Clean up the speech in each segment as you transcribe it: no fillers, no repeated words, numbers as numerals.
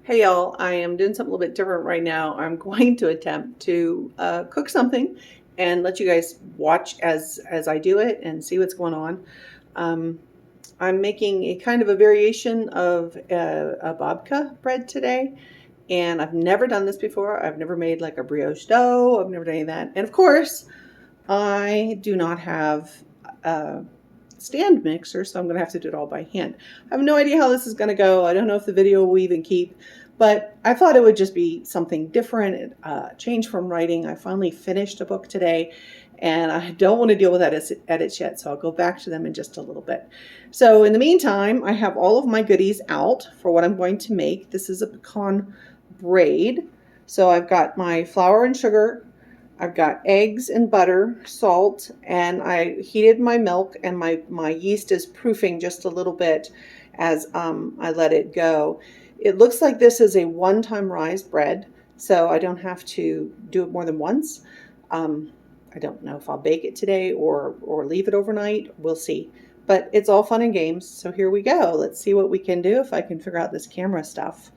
Hey y'all, I am doing something a little bit different right now. I'm going to attempt to cook something and let you guys watch as I do it and see what's going on. Um, I'm making a kind of a variation of a babka bread today, and I've never done this before. I've never made like a brioche dough. I've never done any of that. And of course, I do not have a stand mixer, so I'm going to have to do it all by hand. I have no idea how this is going to go. I don't know if the video will even keep, but I thought it would just be something different, change from writing. I finally finished a book today, and I don't want to deal with edits yet, so I'll go back to them in just a little bit. So in the meantime, I have all of my goodies out for what I'm going to make. This is a pecan braid. So I've got my flour and sugar, I've got eggs and butter, salt, and I heated my milk, and my yeast is proofing just a little bit as I let it go. It looks like this is a one-time rise bread, so I don't have to do it more than once. I don't know if I'll bake it today or leave it overnight. We'll see. But it's all fun and games, so here we go. Let's see what we can do if I can figure out this camera stuff.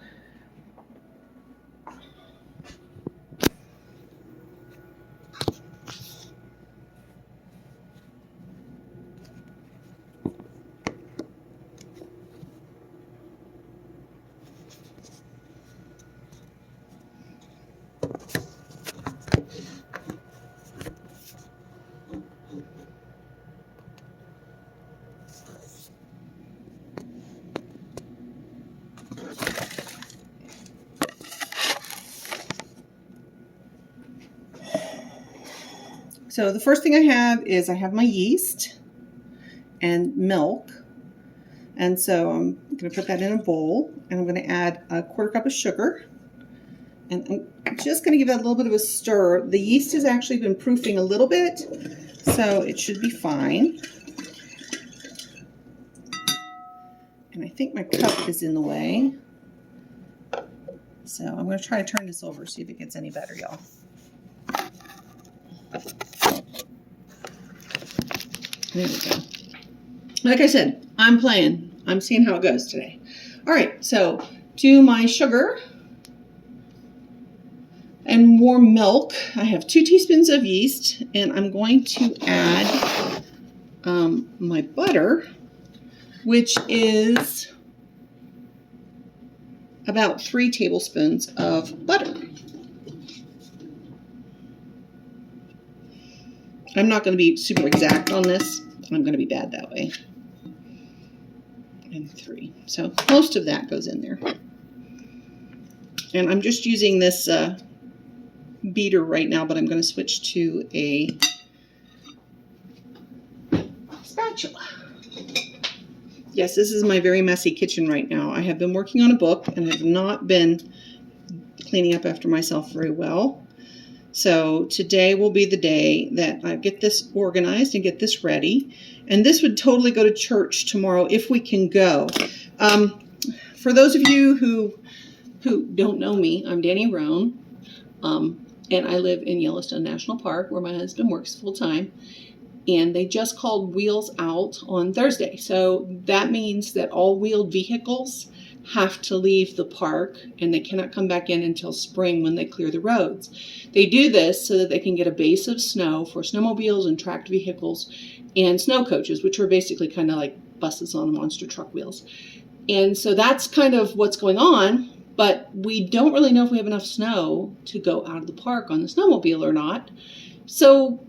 So the first thing I have my yeast and milk. And so I'm going to put that in a bowl, and I'm going to add a quarter cup of sugar. And I'm just going to give that a little bit of a stir. The yeast has actually been proofing a little bit, so it should be fine. And I think my cup is in the way. So I'm going to try to turn this over, see if it gets any better, y'all. There we go. Like I said, I'm playing. I'm seeing how it goes today. All right, so to my sugar and warm milk, I have 2 teaspoons of yeast, and I'm going to add my butter, which is about 3 tablespoons of butter. I'm not going to be super exact on this. I'm going to be bad that way. And 3. So most of that goes in there. And I'm just using this beater right now, but I'm going to switch to a spatula. Yes, this is my very messy kitchen right now. I have been working on a book and have not been cleaning up after myself very well. So today will be the day that I get this organized and get this ready. And this would totally go to church tomorrow if we can go. For those of you who don't know me, I'm Danni Roan, and I live in Yellowstone National Park, where my husband works full-time. And they just called wheels out on Thursday. So that means that all wheeled vehicles have to leave the park, and they cannot come back in until spring when they clear the roads. They do this so that they can get a base of snow for snowmobiles and tracked vehicles and snow coaches, which are basically kind of like buses on monster truck wheels. And so that's kind of what's going on, but we don't really know if we have enough snow to go out of the park on the snowmobile or not. So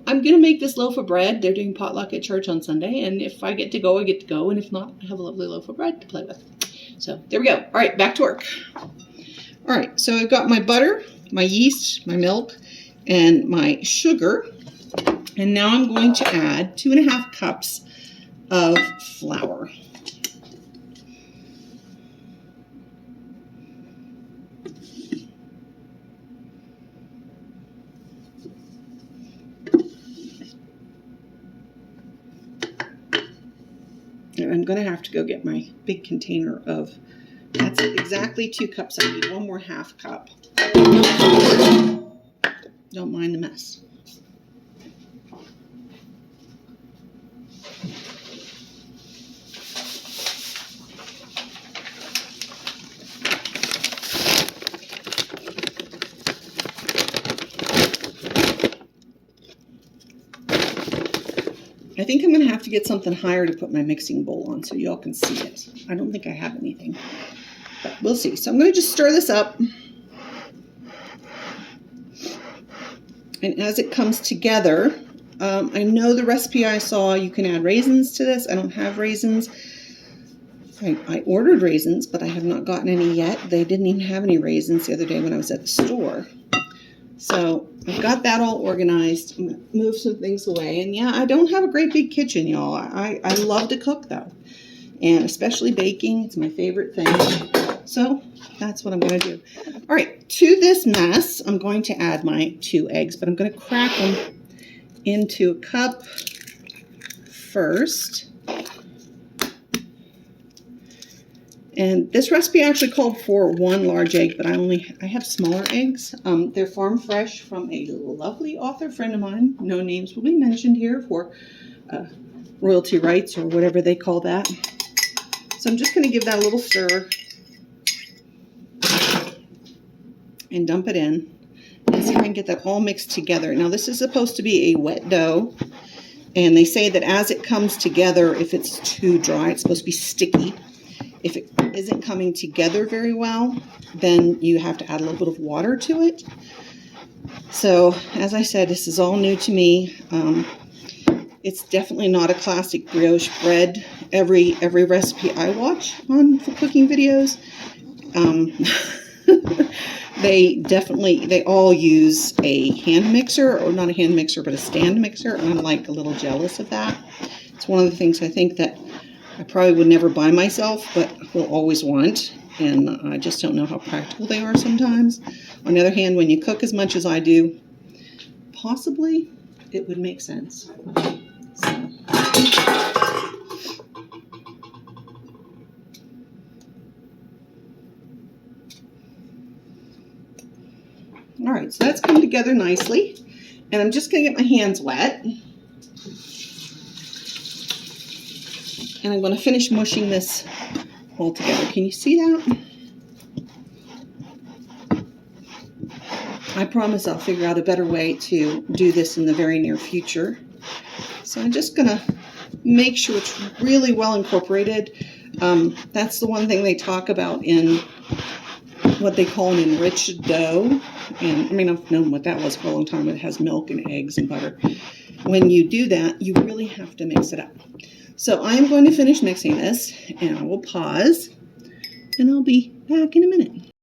I'm going to make this loaf of bread. They're doing potluck at church on Sunday, and if I get to go, I get to go, and if not, I have a lovely loaf of bread to play with. So there we go. All right, back to work. All right, so I've got my butter, my yeast, my milk, and my sugar, and now I'm going to add 2.5 cups of flour. And I'm going to have to go get my big container of, that's exactly 2 cups. I need 1 more half cup. Don't mind the mess. I think I'm going to have to get something higher to put my mixing bowl on so y'all can see it. I don't think I have anything, but we'll see. So I'm going to just stir this up. And as it comes together, I know the recipe I saw, you can add raisins to this. I don't have raisins. I ordered raisins, but I have not gotten any yet. They didn't even have any raisins the other day when I was at the store. So I've got that all organized. I'm going to move some things away. And yeah, I don't have a great big kitchen, y'all. I love to cook, though. And especially baking. It's my favorite thing. So that's what I'm going to do. All right, to this mess, I'm going to add my 2 eggs, but I'm going to crack them into a cup first. And this recipe actually called for 1 large egg, but I have smaller eggs. They're farm fresh from a lovely author friend of mine. No names will be mentioned here for royalty rights or whatever they call that. So I'm just going to give that a little stir and dump it in and see if I can get that all mixed together. Now this is supposed to be a wet dough, and they say that as it comes together, if it's too dry, it's supposed to be sticky. If it isn't coming together very well, then you have to add a little bit of water to it. So, as I said, this is all new to me. It's definitely not a classic brioche bread. Every recipe I watch on for cooking videos, they all use a hand mixer, or not a hand mixer, but a stand mixer, and I'm like a little jealous of that. It's one of the things I think that I probably would never buy myself, but will always want, and I just don't know how practical they are sometimes. On the other hand, when you cook as much as I do, possibly it would make sense. So. All right, so that's come together nicely, and I'm just going to get my hands wet. And I'm going to finish mushing this all together. Can you see that? I promise I'll figure out a better way to do this in the very near future. So I'm just going to make sure it's really well incorporated. That's the one thing they talk about in what they call an enriched dough. And I mean, I've known what that was for a long time. It has milk and eggs and butter. When you do that, you really have to mix it up. So I'm going to finish mixing this, and I will pause, and I'll be back in a minute.